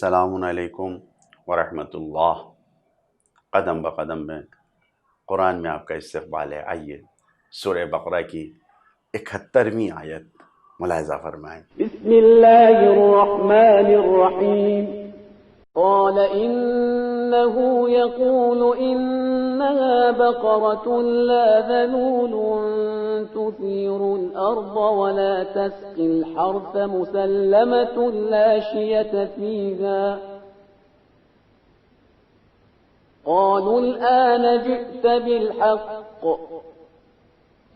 السلام علیکم ورحمۃ اللہ۔ قدم بقدم میں قرآن میں آپ کا استقبال ہے۔ آئیے سورہ بقرہ کی 71ویں آیت ملاحظہ فرمائیں۔ بسم اللہ الرحمن الرحیم۔ قال إنه يقول إنها بقرة لا ذلول تثير الأرض ولا تسقي الحرث مسلمة لا شية فيها قالوا الآن جئت بالحق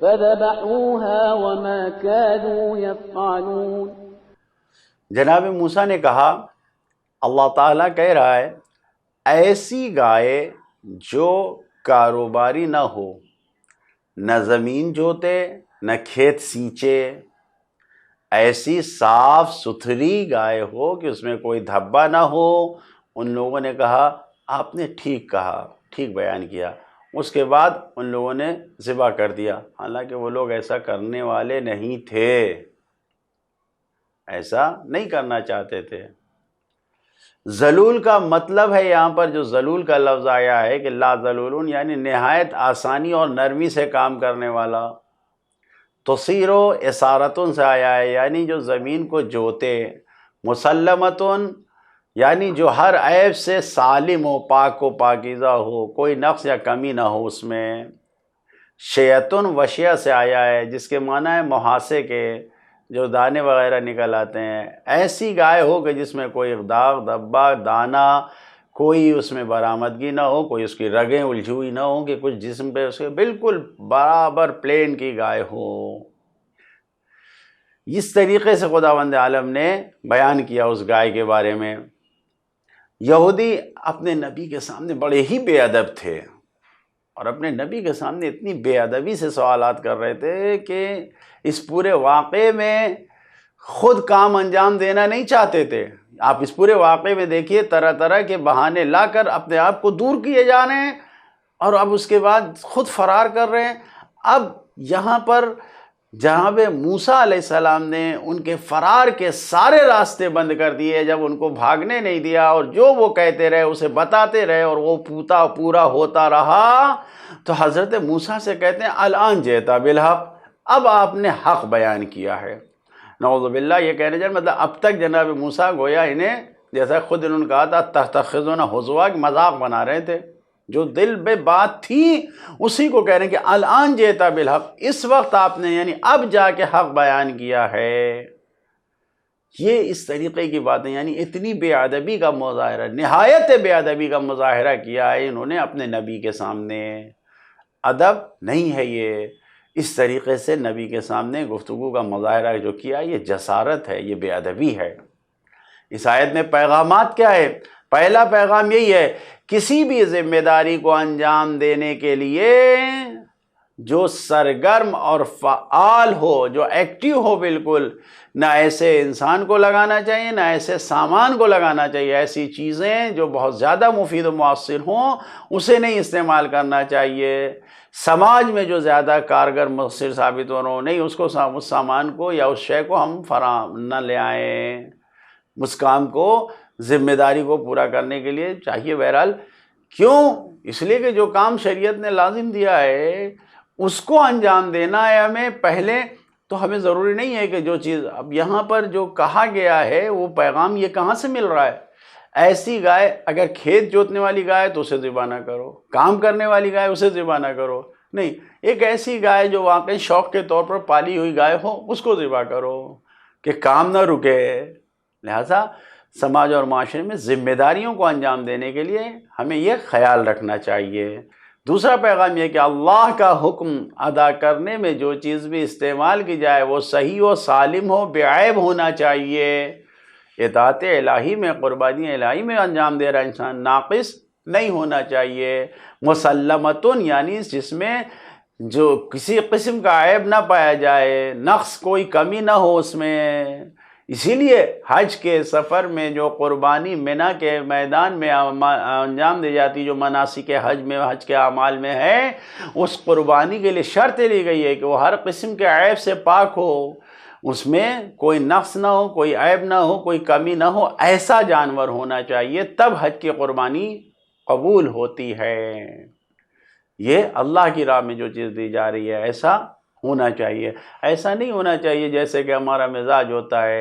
فذبحوها وما كانوا يفعلون۔ جناب موسیٰ نے کہا، اللہ تعالیٰ کہہ رہا ہے ایسی گائے جو کاروباری نہ ہو، نہ زمین جوتے نہ کھیت سینچے، ایسی صاف ستھری گائے ہو کہ اس میں کوئی دھبا نہ ہو۔ ان لوگوں نے کہا آپ نے ٹھیک کہا، ٹھیک بیان کیا۔ اس کے بعد ان لوگوں نے ذبح کر دیا، حالانکہ وہ لوگ ایسا کرنے والے نہیں تھے، ایسا نہیں کرنا چاہتے تھے۔ ذلول کا مطلب ہے یہاں پر جو ذلول کا لفظ آیا ہے کہ لا ذلولون، یعنی نہایت آسانی اور نرمی سے کام کرنے والا۔ تصیرو اسارتن سے آیا ہے، یعنی جو زمین کو جوتے۔ مسلمتن یعنی جو ہر عیب سے سالم ہو، پاک و پاکیزہ ہو، کوئی نقص یا کمی نہ ہو اس میں۔ شیعتن وشیع سے آیا ہے جس کے معنی ہے محاسے کے، جو دانے وغیرہ نکل آتے ہیں۔ ایسی گائے ہو کہ جس میں کوئی داغ دھبا دانہ کوئی اس میں برآمدگی نہ ہو، کوئی اس کی رگیں الجھی ہوئی نہ ہوں کہ کچھ جسم پہ اس کے بالکل برابر پلین کی گائے ہو۔ اس طریقے سے خداوند عالم نے بیان کیا اس گائے کے بارے میں۔ یہودی اپنے نبی کے سامنے بڑے ہی بے ادب تھے، اور اپنے نبی کے سامنے اتنی بے ادبی سے سوالات کر رہے تھے کہ اس پورے واقعے میں خود کام انجام دینا نہیں چاہتے تھے۔ آپ اس پورے واقعے میں دیکھیے، طرح طرح کے بہانے لا کر اپنے آپ کو دور کیے جا رہے ہیں، اور اب اس کے بعد خود فرار کر رہے ہیں۔ اب یہاں پر جناب موسیٰ علیہ السلام نے ان کے فرار کے سارے راستے بند کر دیے، جب ان کو بھاگنے نہیں دیا، اور جو وہ کہتے رہے اسے بتاتے رہے، اور وہ پورا ہوتا رہا، تو حضرت موسیٰ سے کہتے ہیں الآن جئت بالحق، اب آپ نے حق بیان کیا ہے۔ نعوذ باللہ، یہ کہنے جائے مطلب اب تک جناب موسیٰ گویا انہیں، جیسا خود انہوں نے کہا تھا، تتخذون ہزوا، مذاق بنا رہے تھے، جو دل میں بات تھی اسی کو کہہ رہے ہیں کہ الآن جئت بالحق، اس وقت آپ نے یعنی اب جا کے حق بیان کیا ہے۔ یہ اس طریقے کی باتیں، یعنی اتنی بے ادبی کا مظاہرہ، نہایت بے ادبی کا مظاہرہ کیا ہے انہوں نے اپنے نبی کے سامنے۔ ادب نہیں ہے یہ، اس طریقے سے نبی کے سامنے گفتگو کا مظاہرہ جو کیا، یہ جسارت ہے، یہ بے ادبی ہے۔ اس آیت میں پیغامات کیا ہے؟ پہلا پیغام یہی ہے، کسی بھی ذمہ داری کو انجام دینے کے لیے جو سرگرم اور فعال ہو، جو ایکٹیو ہو بالکل، نہ ایسے انسان کو لگانا چاہیے نہ ایسے سامان کو لگانا چاہیے۔ ایسی چیزیں جو بہت زیادہ مفید و مؤثر ہوں اسے نہیں استعمال کرنا چاہیے۔ سماج میں جو زیادہ کارگر مؤثر ثابت ہو رہا ہو، نہیں اس سامان کو یا اس شے کو ہم فراہم نہ لے آئیں۔ اس کام کو، ذمہ داری کو پورا کرنے کے لیے چاہیے بہرحال، کیوں؟ اس لیے کہ جو کام شریعت نے لازم دیا ہے اس کو انجام دینا ہے ہمیں پہلے۔ تو ہمیں ضروری نہیں ہے کہ جو چیز اب یہاں پر جو کہا گیا ہے وہ پیغام یہ کہاں سے مل رہا ہے؟ ایسی گائے، اگر کھیت جوتنے والی گائے تو اسے ذبح نہ کرو، کام کرنے والی گائے اسے ذبح نہ کرو، نہیں، ایک ایسی گائے جو واقعی شوق کے طور پر پالی ہوئی گائے ہو اس کو ذبح کرو کہ کام نہ رکے۔ لہذا سماج اور معاشرے میں ذمہ داریوں کو انجام دینے کے لیے ہمیں یہ خیال رکھنا چاہیے۔ دوسرا پیغام یہ کہ اللہ کا حکم ادا کرنے میں جو چیز بھی استعمال کی جائے وہ صحیح و سالم ہو، بے عیب ہونا چاہیے۔ اطاعت الہی میں، قربانی الہی میں انجام دے رہا انسان ناقص نہیں ہونا چاہیے۔ مسلمتن یعنی جس میں جو کسی قسم کا عیب نہ پایا جائے، نقص کوئی کمی نہ ہو اس میں۔ اسی لیے حج کے سفر میں جو قربانی منی کے میدان میں انجام دی جاتی، جو مناسک حج میں، حج کے اعمال میں ہے، اس قربانی کے لیے شرط لی گئی ہے کہ وہ ہر قسم کے عیب سے پاک ہو، اس میں کوئی نقص نہ ہو، کوئی عیب نہ ہو، کوئی کمی نہ ہو، ایسا جانور ہونا چاہیے، تب حج کی قربانی قبول ہوتی ہے۔ یہ اللہ کی راہ میں جو چیز دی جا رہی ہے ایسا ہونا چاہیے۔ ایسا نہیں ہونا چاہیے جیسے کہ ہمارا مزاج ہوتا ہے۔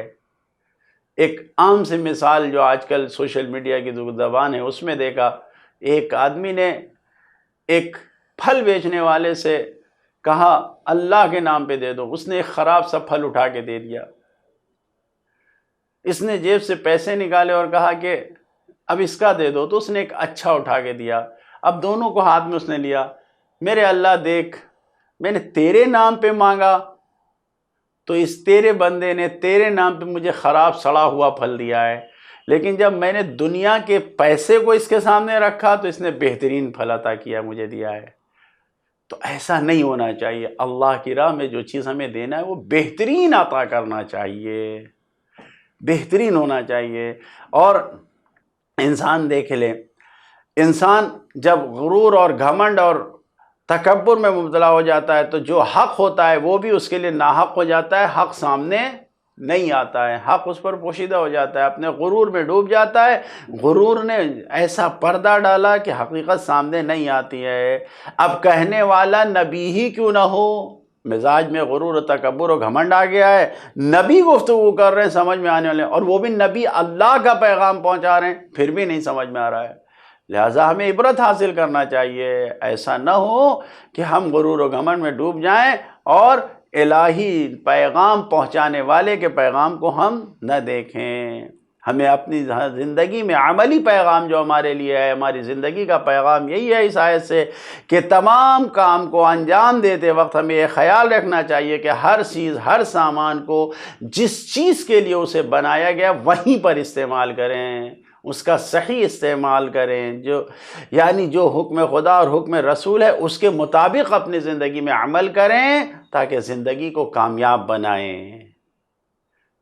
ایک عام سی مثال جو آج کل سوشل میڈیا کی زبان ہے اس میں دیکھا، ایک آدمی نے ایک پھل بیچنے والے سے کہا اللہ کے نام پہ دے دو، اس نے ایک خراب سا پھل اٹھا کے دے دیا۔ اس نے جیب سے پیسے نکالے اور کہا کہ اب اس کا دے دو، تو اس نے ایک اچھا اٹھا کے دیا۔ اب دونوں کو ہاتھ میں اس نے لیا، میرے اللہ دیکھ، میں نے تیرے نام پہ مانگا تو اس تیرے بندے نے تیرے نام پہ مجھے خراب سڑا ہوا پھل دیا ہے، لیکن جب میں نے دنیا کے پیسے کو اس کے سامنے رکھا تو اس نے بہترین پھل عطا کیا، مجھے دیا ہے۔ تو ایسا نہیں ہونا چاہیے۔ اللہ کی راہ میں جو چیز ہمیں دینا ہے وہ بہترین عطا کرنا چاہیے، بہترین ہونا چاہیے۔ اور انسان دیکھ لے، انسان جب غرور اور گھمنڈ اور تکبر میں مبتلا ہو جاتا ہے تو جو حق ہوتا ہے وہ بھی اس کے لیے ناحق ہو جاتا ہے، حق سامنے نہیں آتا ہے، حق اس پر پوشیدہ ہو جاتا ہے، اپنے غرور میں ڈوب جاتا ہے۔ غرور نے ایسا پردہ ڈالا کہ حقیقت سامنے نہیں آتی ہے۔ اب کہنے والا نبی ہی کیوں نہ ہو، مزاج میں غرور و تکبر و گھمنڈ آ گیا ہے، نبی گفتگو کر رہے ہیں سمجھ میں آنے والے، اور وہ بھی نبی اللہ کا پیغام پہنچا رہے ہیں، پھر بھی نہیں سمجھ میں آ رہا ہے۔ لہٰذا ہمیں عبرت حاصل کرنا چاہیے، ایسا نہ ہو کہ ہم غرور و گھمنڈ میں ڈوب جائیں اور الہی پیغام پہنچانے والے کے پیغام کو ہم نہ دیکھیں۔ ہمیں اپنی زندگی میں عملی پیغام جو ہمارے لیے ہے، ہماری زندگی کا پیغام یہی ہے اس آیت سے کہ تمام کام کو انجام دیتے وقت ہمیں یہ خیال رکھنا چاہیے کہ ہر چیز، ہر سامان کو جس چیز کے لیے اسے بنایا گیا وہیں پر استعمال کریں، اس کا صحیح استعمال کریں، جو حکم خدا اور حکم رسول ہے اس کے مطابق اپنی زندگی میں عمل کریں تاکہ زندگی کو کامیاب بنائیں۔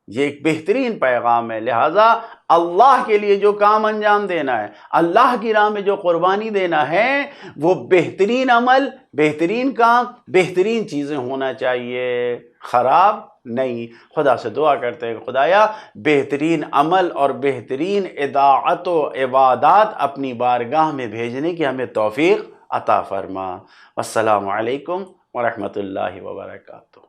یہ ایک بہترین پیغام ہے۔ لہٰذا اللہ کے لیے جو کام انجام دینا ہے، اللہ کی راہ میں جو قربانی دینا ہے، وہ بہترین عمل، بہترین کام، بہترین چیزیں ہونا چاہیے، خراب نہیں۔ خدا سے دعا کرتے ہیں خدایا بہترین عمل اور بہترین اطاعت و عبادات اپنی بارگاہ میں بھیجنے کی ہمیں توفیق عطا فرما۔ والسلام علیکم ورحمۃ اللہ وبرکاتہ۔